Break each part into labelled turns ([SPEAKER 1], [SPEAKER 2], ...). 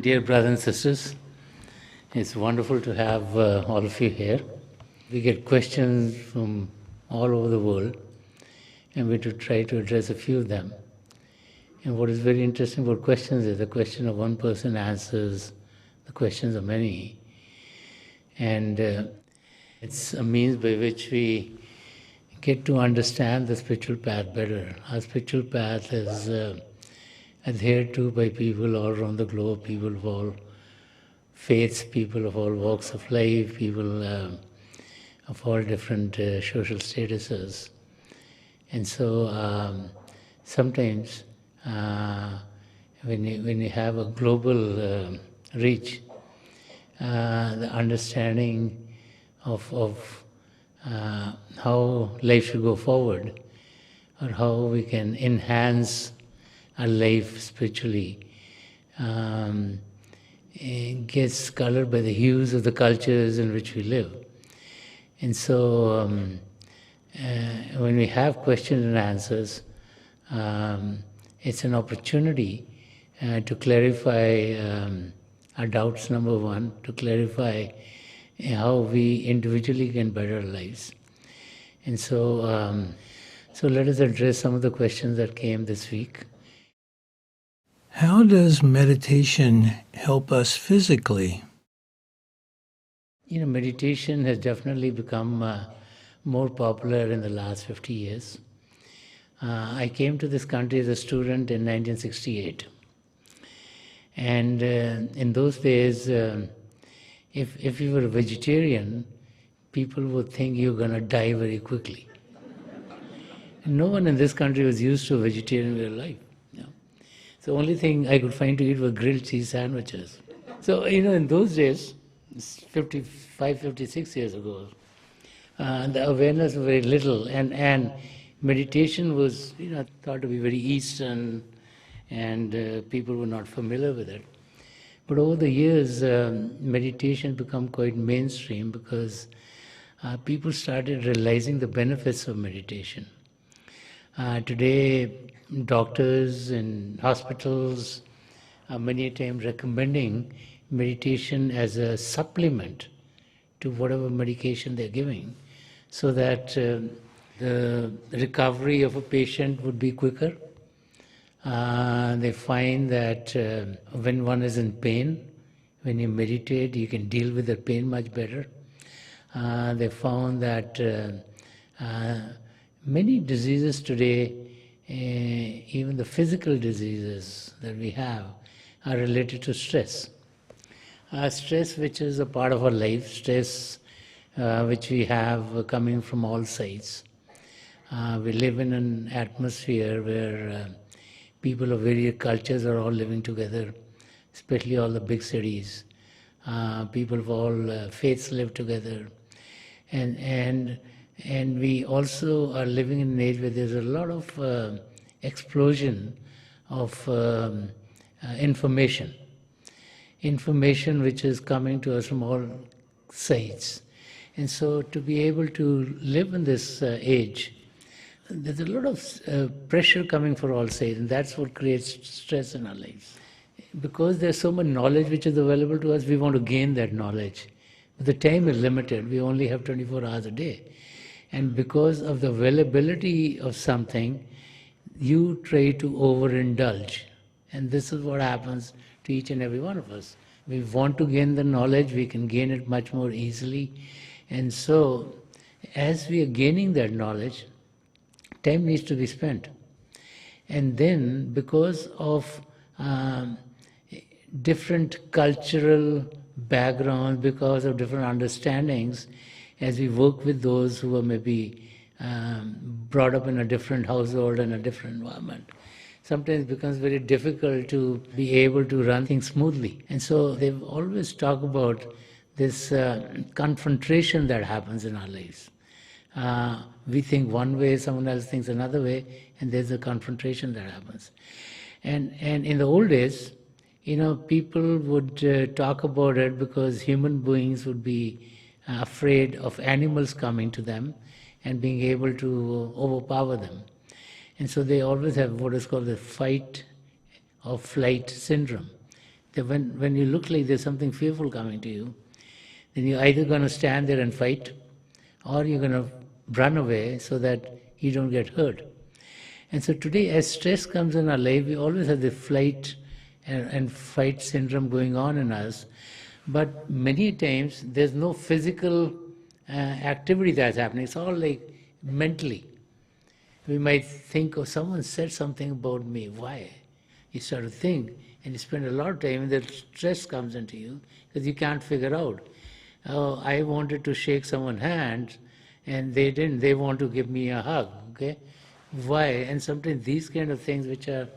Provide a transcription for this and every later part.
[SPEAKER 1] Dear brothers and sisters, it's wonderful to have all of you here. We get questions from all over the world, and we to try to address a few of them. And what is very interesting about questions is the question of one person answers the questions of many. And it's a means by which we get to understand the spiritual path better. Our spiritual path is adhered to by people all around the globe, people of all faiths, people of all walks of life, people of all different social statuses. And so sometimes when you have a global reach, the understanding of how life should go forward, or how we can enhance our life spiritually, gets colored by the hues of the cultures in which we live. And so when we have questions and answers, it's an opportunity to clarify our doubts, number one, to clarify how we individually can better our lives. And so, so let us address some of the questions that came this week.
[SPEAKER 2] How does meditation help us physically?
[SPEAKER 1] Meditation has definitely become more popular in the last 50 years. I came to this country as a student in 1968. And in those days, if you were a vegetarian, people would think you're going to die very quickly. No one in this country was used to a vegetarian way of life. So the only thing I could find to eat were grilled cheese sandwiches. So, in those days, 55, 56 years ago, the awareness was very little, and meditation was, thought to be very Eastern, and people were not familiar with it. But over the years, meditation became quite mainstream because people started realizing the benefits of meditation. Today, doctors and hospitals are many times recommending meditation as a supplement to whatever medication they're giving, so that the recovery of a patient would be quicker. They find that when one is in pain, when you meditate, you can deal with the pain much better. They found that many diseases today, even the physical diseases that we have, are related to stress. Stress which is a part of our life, stress which we have coming from all sides. We live in an atmosphere where people of various cultures are all living together, especially all the big cities. People of all faiths live together. And we also are living in an age where there's a lot of explosion of information which is coming to us from all sides. And so to be able to live in this age, there's a lot of pressure coming from all sides, and that's what creates stress in our lives. Because there's so much knowledge which is available to us, we want to gain that knowledge. But the time is limited. We only have 24 hours a day. And because of the availability of something, you try to overindulge. And this is what happens to each and every one of us. We want to gain the knowledge, we can gain it much more easily. And so, as we are gaining that knowledge, time needs to be spent. And then, because of different cultural backgrounds, because of different understandings, as we work with those who are maybe brought up in a different household and a different environment, sometimes it becomes very difficult to be able to run things smoothly. And so they've always talked about this confrontation that happens in our lives. We think one way, someone else thinks another way, and there's a confrontation that happens. And in the old days, people would talk about it because human beings would be afraid of animals coming to them and being able to overpower them. And so they always have what is called the fight or flight syndrome. that when you look like there's something fearful coming to you, then you're either going to stand there and fight, or you're going to run away so that you don't get hurt. And so today, as stress comes in our life, we always have the flight and fight syndrome going on in us. But many times, there's no physical activity that's happening. It's all like mentally. We might think, oh, someone said something about me. Why? You start to think, and you spend a lot of time, and the stress comes into you because you can't figure out. Oh, I wanted to shake someone's hand, and they didn't. They want to give me a hug. Okay, why? And sometimes these kind of things which are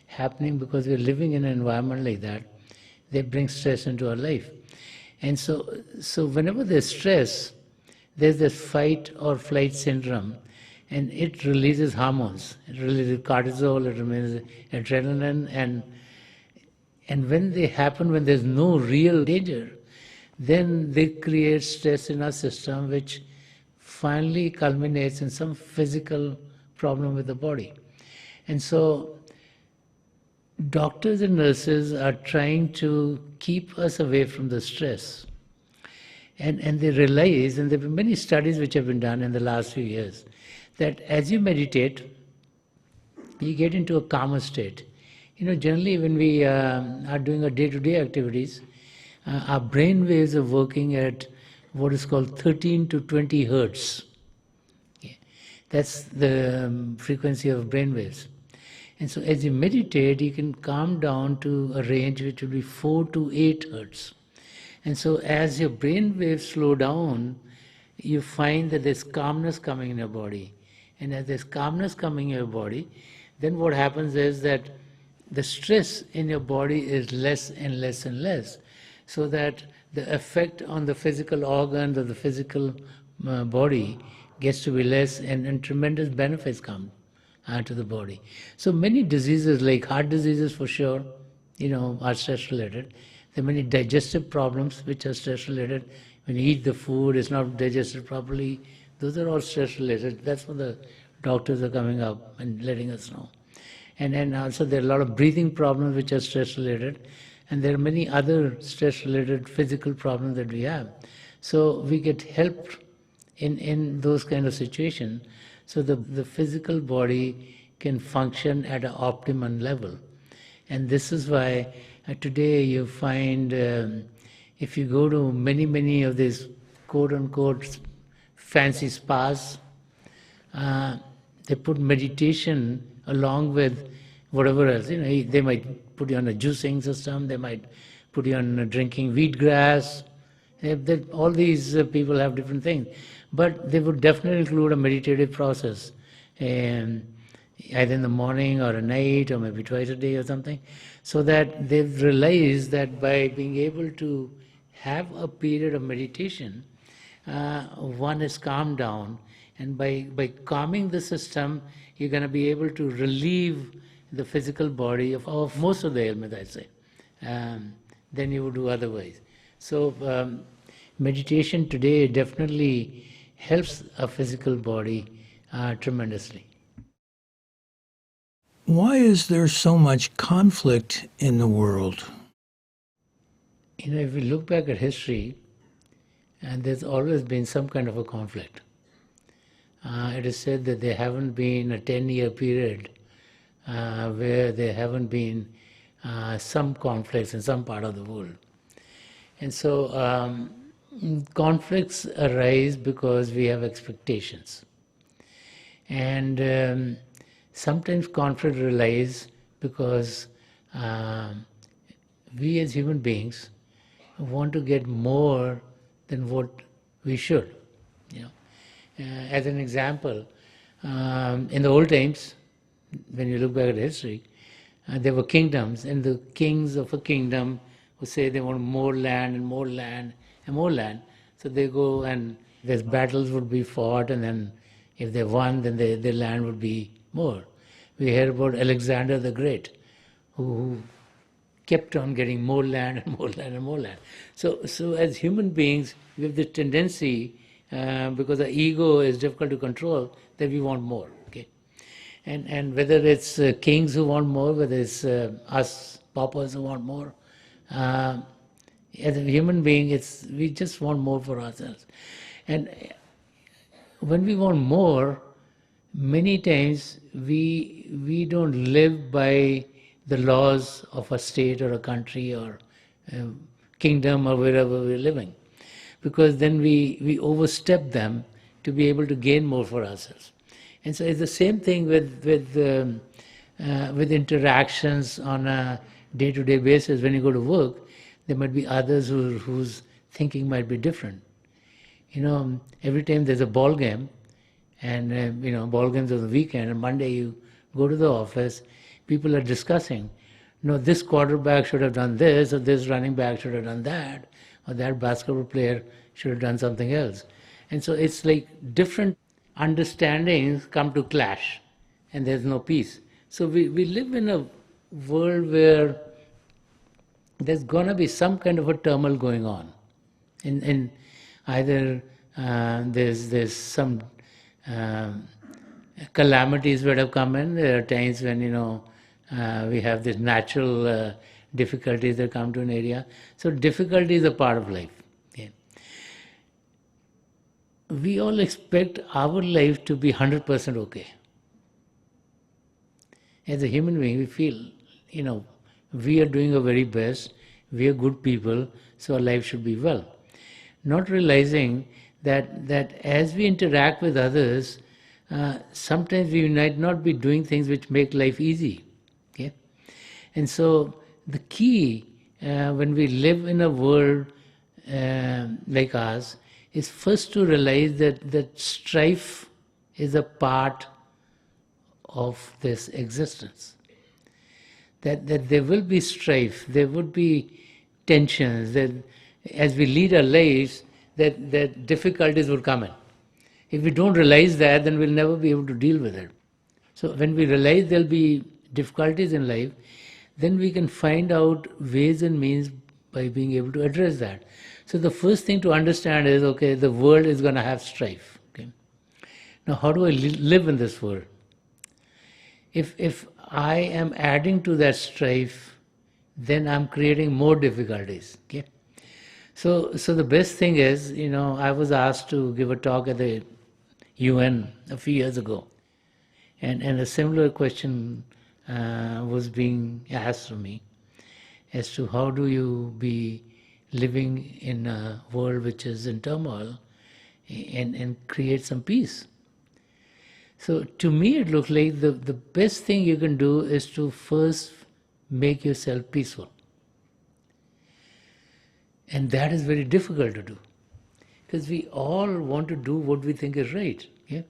[SPEAKER 1] happening because we're living in an environment like that, they bring stress into our life. And so whenever there's stress, there's this fight or flight syndrome, and it releases hormones. It releases cortisol, it releases adrenaline, and when they happen, when there's no real danger, then they create stress in our system, which finally culminates in some physical problem with the body. And so doctors and nurses are trying to keep us away from the stress. And they realize, and there have been many studies which have been done in the last few years, that as you meditate, you get into a calmer state. Generally when we are doing our day-to-day activities, our brain waves are working at what is called 13 to 20 hertz. Okay. That's the frequency of brain waves. And so as you meditate, you can calm down to a range which will be 4 to 8 hertz. And so as your brain waves slow down, you find that there's calmness coming in your body. And as there's calmness coming in your body, then what happens is that the stress in your body is less and less and less, so that the effect on the physical organs of the physical body gets to be less, and tremendous benefits come to the body. So many diseases, like heart diseases for sure, are stress related. There are many digestive problems which are stress related. When you eat the food, it's not digested properly. Those are all stress related. That's what the doctors are coming up and letting us know. And also there are a lot of breathing problems which are stress related. And there are many other stress related physical problems that we have. So we get help in those kind of situations, so the physical body can function at an optimum level. And this is why today you find, if you go to many of these quote-unquote fancy spas, they put meditation along with whatever else. They might put you on a juicing system, they might put you on drinking wheatgrass. All these people have different things. But they would definitely include a meditative process, either in the morning or at night or maybe twice a day or something, so that they've realized that by being able to have a period of meditation, one is calmed down, and by calming the system, you're going to be able to relieve the physical body of most of the ailments, I'd say, than you would do otherwise. So meditation today definitely helps a physical body tremendously.
[SPEAKER 2] Why is there so much conflict in the world?
[SPEAKER 1] If we look back at history, and there's always been some kind of a conflict. It is said that there haven't been a 10-year period where there haven't been some conflicts in some part of the world. And so conflicts arise because we have expectations. And sometimes conflict arises because we as human beings want to get more than what we should. As an example, in the old times, when you look back at history, there were kingdoms, and the kings of a kingdom would say they want more land and more land and more land. So they go and there's battles would be fought, and then if they won, then their land would be more. We hear about Alexander the Great, who kept on getting more land and more land and more land. So as human beings, we have this tendency, because the ego is difficult to control, that we want more. Okay, and whether it's kings who want more, whether it's us paupers who want more, as a human being, we just want more for ourselves. And when we want more, many times we don't live by the laws of a state or a country or a kingdom or wherever we're living, because then we overstep them to be able to gain more for ourselves. And so it's the same thing with interactions on a day-to-day basis. When you go to work, there might be others whose thinking might be different. Every time there's a ball game, and ball games on the weekend, and Monday you go to the office, people are discussing, this quarterback should have done this, or this running back should have done that, or that basketball player should have done something else. And so it's like different understandings come to clash, and there's no peace. So we live in a world where there's going to be some kind of a turmoil going on. In either there's some calamities that have come in. There are times when we have this natural difficulties that come to an area. So difficulty is a part of life. Okay. We all expect our life to be 100% okay. As a human being, we feel, we are doing our very best, we are good people, so our life should be well. Not realizing that as we interact with others, sometimes we might not be doing things which make life easy. Okay? And so the key when we live in a world like ours is first to realize that strife is a part of this existence. That there will be strife, there would be tensions, that as we lead our lives, that difficulties will come in. If we don't realize that, then we'll never be able to deal with it. So when we realize there'll be difficulties in life, then we can find out ways and means by being able to address that. So the first thing to understand is, okay, the world is going to have strife. Okay? Now, how do I live in this world? If I am adding to that strife, then I'm creating more difficulties. Okay? So the best thing is, I was asked to give a talk at the UN a few years ago, and a similar question was being asked of me as to how do you be living in a world which is in turmoil and create some peace. So to me it looks like the best thing you can do is to first make yourself peaceful. And that is very difficult to do, because we all want to do what we think is right. Yeah?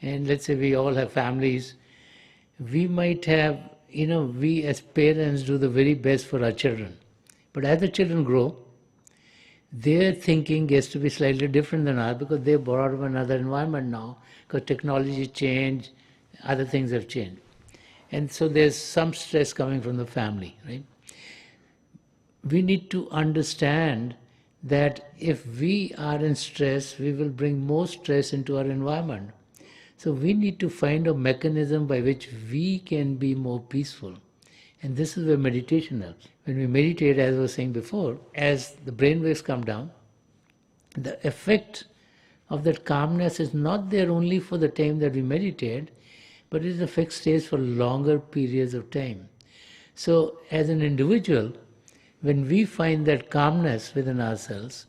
[SPEAKER 1] And let's say we all have families. We might have, we as parents do the very best for our children. But as the children grow, their thinking gets to be slightly different than ours, because they're brought up in another environment now, because technology changed, other things have changed. And so there's some stress coming from the family, right? We need to understand that if we are in stress, we will bring more stress into our environment. So we need to find a mechanism by which we can be more peaceful. And this is where meditation helps. When we meditate, as I was saying before, as the brain waves come down, the effect of that calmness is not there only for the time that we meditate, but its effect stays for longer periods of time. So as an individual, when we find that calmness within ourselves,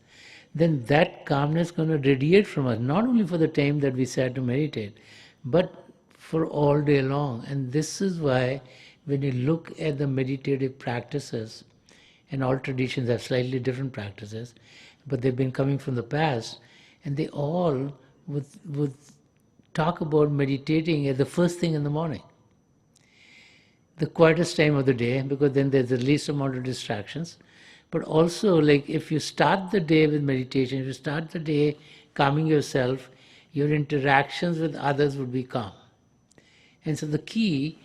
[SPEAKER 1] then that calmness is going to radiate from us, not only for the time that we sat to meditate, but for all day long. And this is why when you look at the meditative practices, and all traditions have slightly different practices, but they've been coming from the past, and they all would talk about meditating at the first thing in the morning. The quietest time of the day, because then there's the least amount of distractions. But also, like, if you start the day with meditation, if you start the day calming yourself, your interactions with others would be calm. And so the key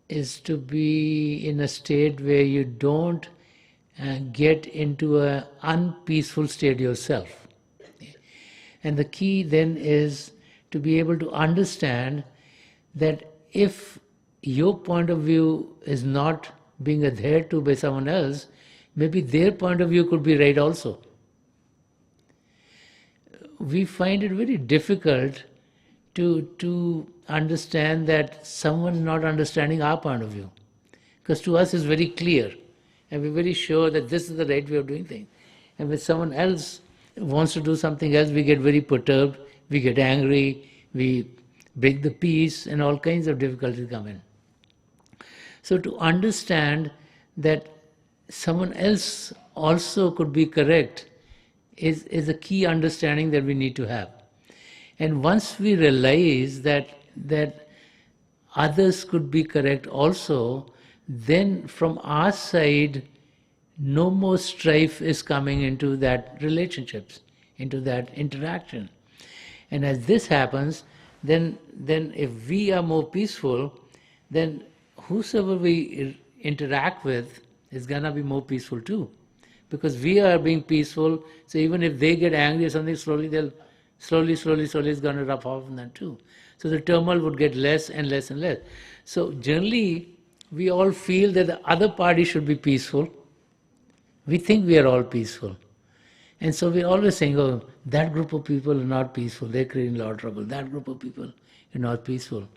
[SPEAKER 1] is to be in a state where you don't get into an unpeaceful state yourself. And the key then is to be able to understand that if your point of view is not being adhered to by someone else, maybe their point of view could be right also. We find it very difficult to understand that someone not understanding our point of view. Because to us it's very clear, and we're very sure that this is the right way of doing things. And when someone else wants to do something else, we get very perturbed, we get angry, we break the peace, and all kinds of difficulties come in. So to understand that someone else also could be correct is a key understanding that we need to have. And once we realize that others could be correct also, then from our side, no more strife is coming into that relationships, into that interaction. And as this happens, then if we are more peaceful, then whosoever we interact with is gonna be more peaceful too. Because we are being peaceful, so even if they get angry or something, slowly it's gonna rub off on them too. So the turmoil would get less and less and less. So generally, we all feel that the other party should be peaceful. We think we are all peaceful. And so we're always saying, oh, that group of people are not peaceful, they're creating a lot of trouble. That group of people are not peaceful.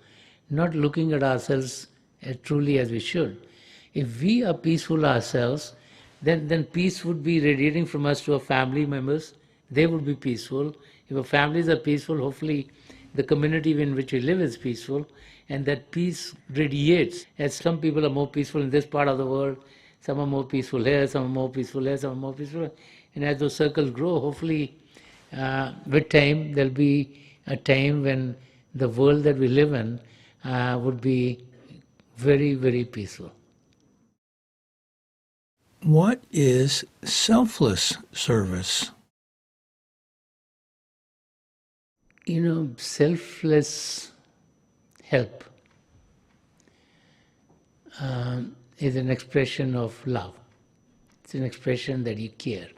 [SPEAKER 1] Not looking at ourselves as truly as we should. If we are peaceful ourselves, then peace would be radiating from us to our family members. They would be peaceful. If our families are peaceful, hopefully the community in which we live is peaceful, and that peace radiates. As some people are more peaceful in this part of the world, some are more peaceful here, some are more peaceful here, some are more peaceful here. And as those circles grow, hopefully with time there'll be a time when the world that we live in would be very, very peaceful.
[SPEAKER 2] What is selfless service?
[SPEAKER 1] Selfless help is an expression of love. It's an expression that you care.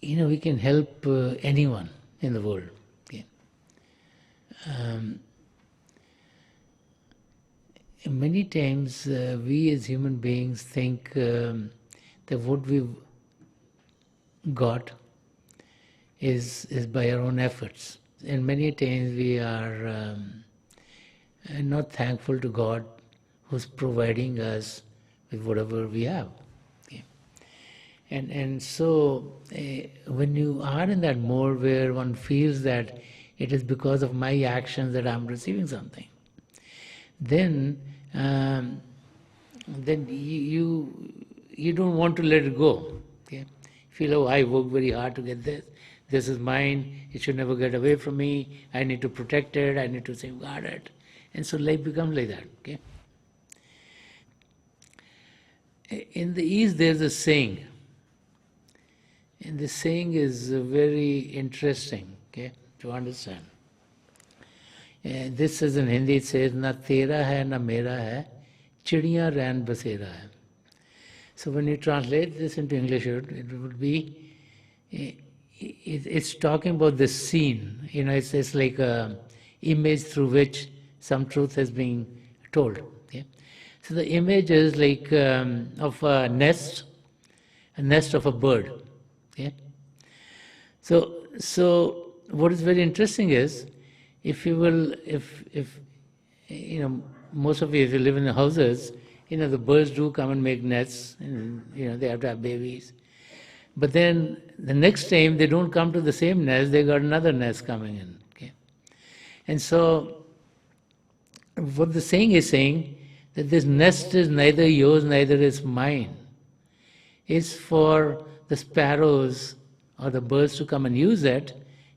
[SPEAKER 1] We can help anyone in the world. Okay? Many times we as human beings think that what we've got is by our own efforts. And many times we are not thankful to God who's providing us with whatever we have. Okay? And so when you are in that mode where one feels that it is because of my actions that I'm receiving something, then you don't want to let it go. Okay? Feel, oh, I worked very hard to get this. This is mine. It should never get away from me. I need to protect it. I need to safeguard it. And so life becomes like that. Okay? In the East, there's a saying. And the saying is very interesting, okay, to understand. This is in Hindi, it says, na tera hai, na mera hai, chidiyan rain basera hai. So when you translate this into English, it would be, it's talking about the scene. It's like an image through which some truth has been told. Okay? So the image is like of a nest of a bird. Okay? So what is very interesting is, if most of you, if you live in the houses, the birds do come and make nests, and they have to have babies. But then the next time they don't come to the same nest, they got another nest coming in. Okay? And so what the saying is saying, that this nest is neither yours, neither is mine. It's for the sparrows or the birds to come and use it,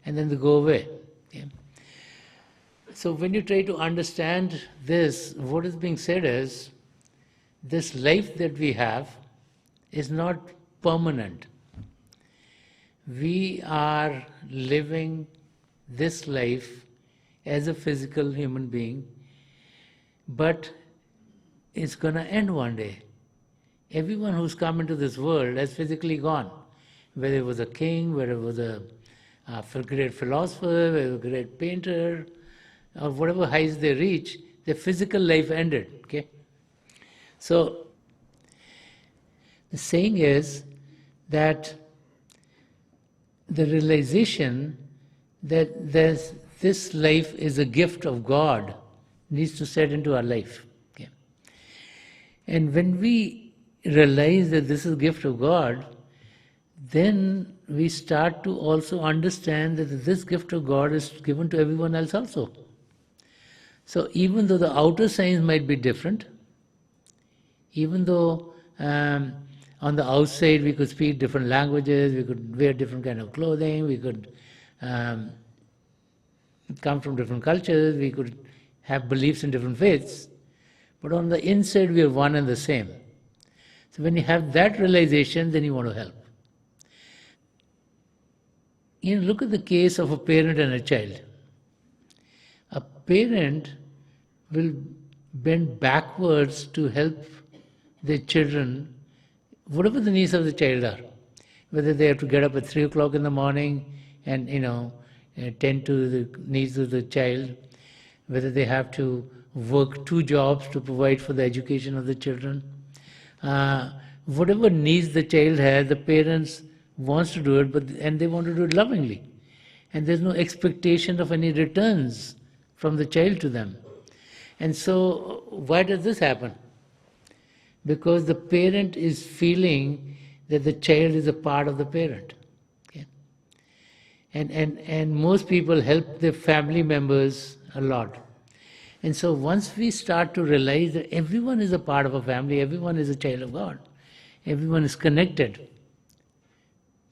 [SPEAKER 1] and then they go away. Okay? So when you try to understand this, what is being said is, this life that we have is not permanent. We are living this life as a physical human being, but it's going to end one day. Everyone who's come into this world has physically gone. Whether it was a king, whether it was a great philosopher, whether it was a great painter, or whatever heights they reach, their physical life ended. Okay? So the saying is that the realization that this life is a gift of God needs to set into our life. Okay? And when we realize that this is a gift of God, then we start to also understand that this gift of God is given to everyone else also. So even though the outer signs might be different, even though on the outside we could speak different languages, we could wear different kind of clothing, we could come from different cultures, we could have beliefs in different faiths, but on the inside we are one and the same. So when you have that realization, then you want to help. Look at the case of a parent and a child. A parent will bend backwards to help their children, whatever the needs of the child are. Whether they have to get up at 3 o'clock in the morning and tend to the needs of the child, whether they have to work 2 jobs to provide for the education of the children. Whatever needs the child has, the parents wants to do it, and they want to do it lovingly. And there's no expectation of any returns from the child to them. And so why does this happen? Because the parent is feeling that the child is a part of the parent. Okay? And most people help their family members a lot. And so once we start to realize that everyone is a part of a family, everyone is a child of God, everyone is connected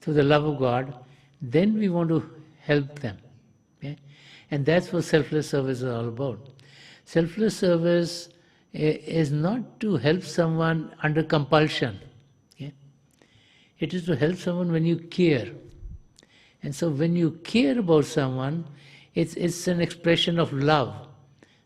[SPEAKER 1] through the love of God, then we want to help them. Okay? And that's what selfless service is all about. Selfless service is not to help someone under compulsion. Okay? It is to help someone when you care. And so when you care about someone, it's an expression of love.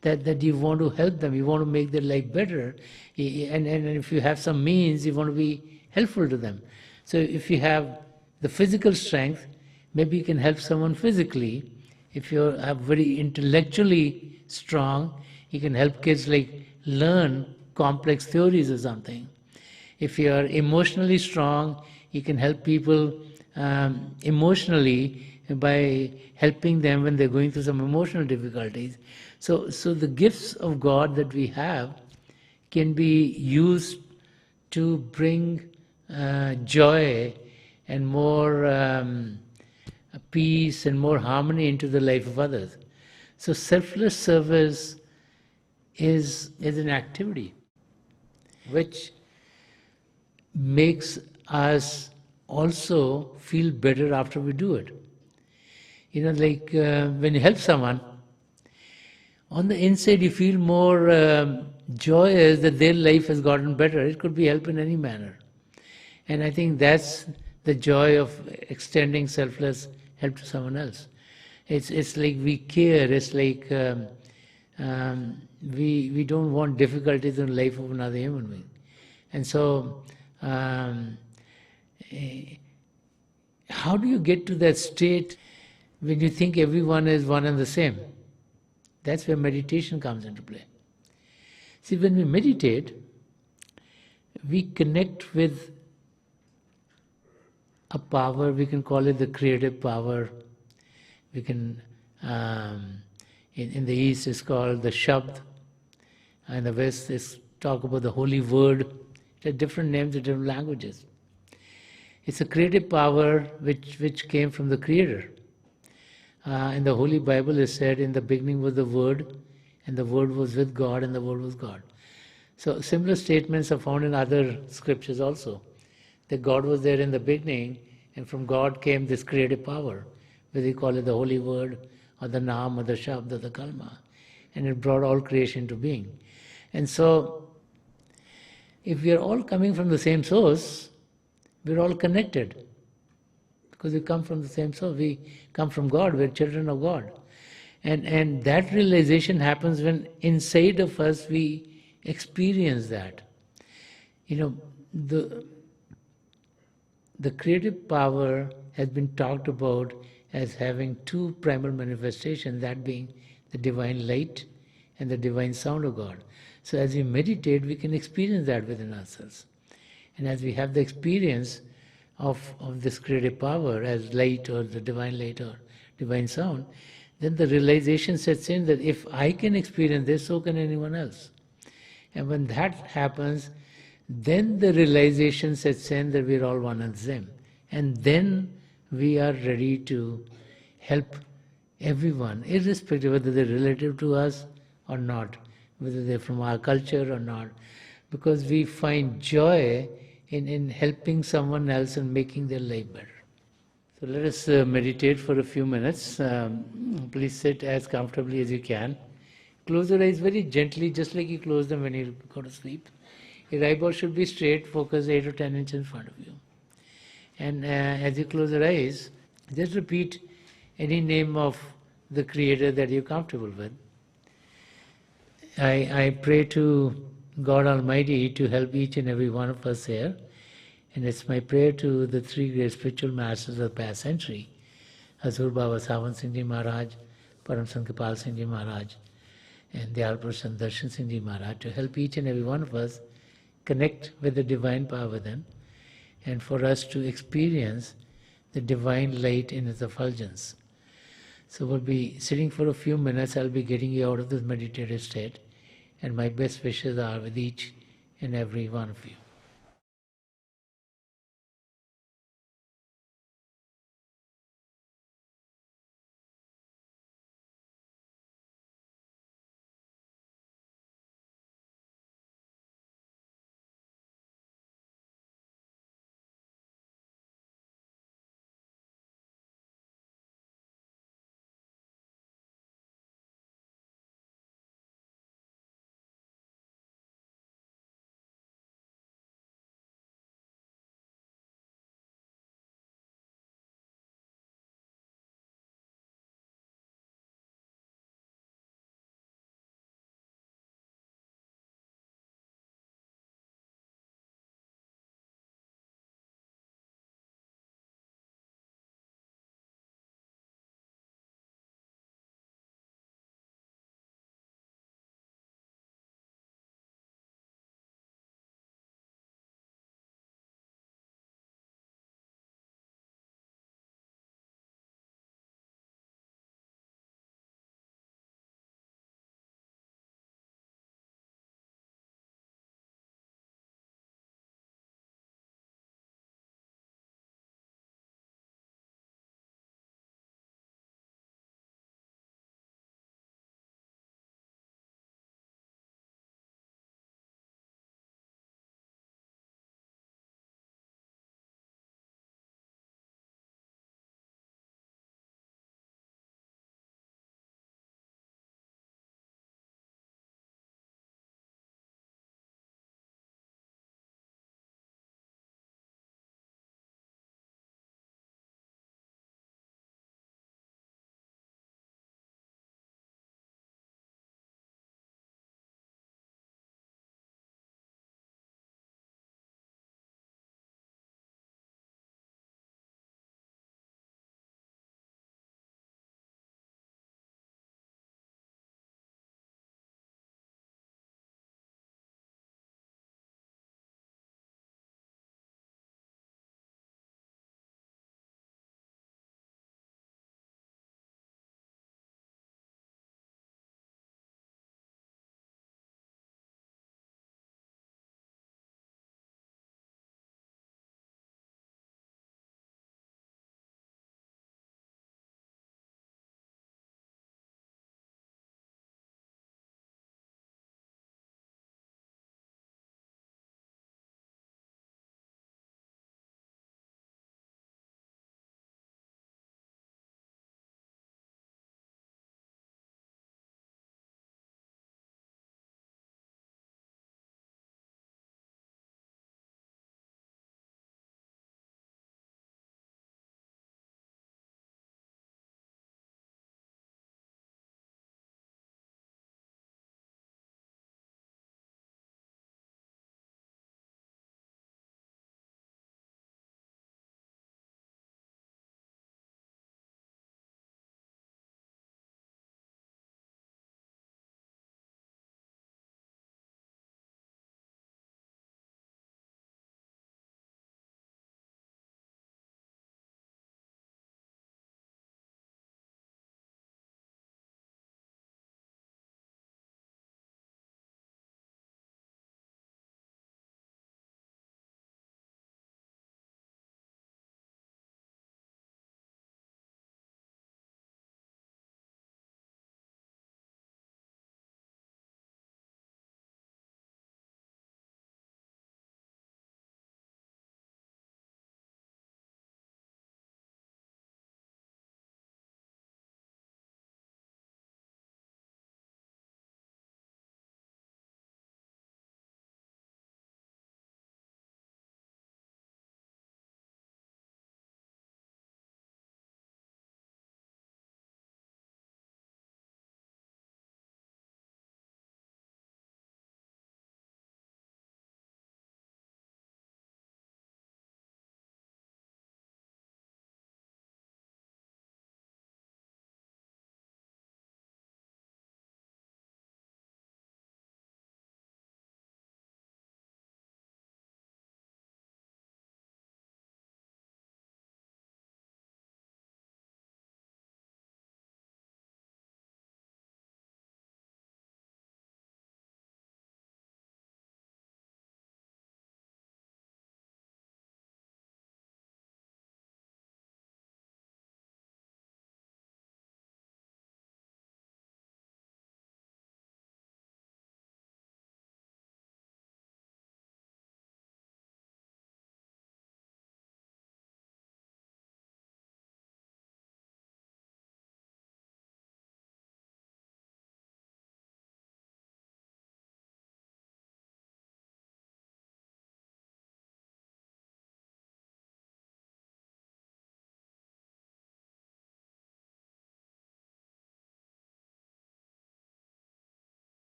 [SPEAKER 1] That you want to help them, you want to make their life better, and if you have some means, you want to be helpful to them. So if you have the physical strength, maybe you can help someone physically. If you are very intellectually strong, you can help kids learn complex theories or something. If you are emotionally strong, you can help people emotionally by helping them when they're going through some emotional difficulties. So the gifts of God that we have can be used to bring joy and more peace and more harmony into the life of others. So selfless service is an activity which makes us also feel better after we do it. When you help someone, on the inside you feel more joyous that their life has gotten better. It could be help in any manner. And I think that's the joy of extending selfless help to someone else. It's like we care. It's like we don't want difficulties in the life of another human being. And so how do you get to that state when you think everyone is one and the same? That's where meditation comes into play. See, when we meditate, we connect with a power, we can call it the creative power. We can, in the East it's called the Shabd, in the West it's talk about the holy word. There are different names in different languages. It's a creative power which came from the Creator. In the Holy Bible is said, in the beginning was the Word, and the Word was with God, and the Word was God. So similar statements are found in other scriptures also, that God was there in the beginning, and from God came this creative power, whether you call it the Holy Word, or the Naam, or the Shabd, or the Kalma, and it brought all creation into being. And so, if we are all coming from the same source, we're all connected. Because we come from the same source. We come from God. We're children of God. And that realization happens when inside of us we experience that. The creative power has been talked about as having two primal manifestations, that being the divine light and the divine sound of God. So as we meditate, we can experience that within ourselves. And as we have the experience of this creative power as light or the divine light or divine sound, then the realization sets in that if I can experience this, so can anyone else. And when that happens, then the realization sets in that we're all one and the same. And then we are ready to help everyone, irrespective whether they're relative to us or not, whether they're from our culture or not, because we find joy in helping someone else and making their life better. So let us meditate for a few minutes. Please sit as comfortably as you can. Close your eyes very gently, just like you close them when you go to sleep. Your eyeball should be straight, focus 8 or 10 inches in front of you. And as you close your eyes, just repeat any name of the Creator that you're comfortable with. I pray to God Almighty to help each and every one of us here. And it's my prayer to the three great spiritual masters of the past century, Hazur Baba Sawan Singh Ji Maharaj, Param Sant Kripal Singh Ji Maharaj, and Dayal Prasad Darshan Singh Ji Maharaj, to help each and every one of us connect with the divine power within, and for us to experience the divine light in its effulgence. So we'll be sitting for a few minutes. I'll be getting you out of this meditative state, and my best wishes are with each and every one of you.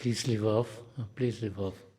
[SPEAKER 1] Please leave off. Please leave off.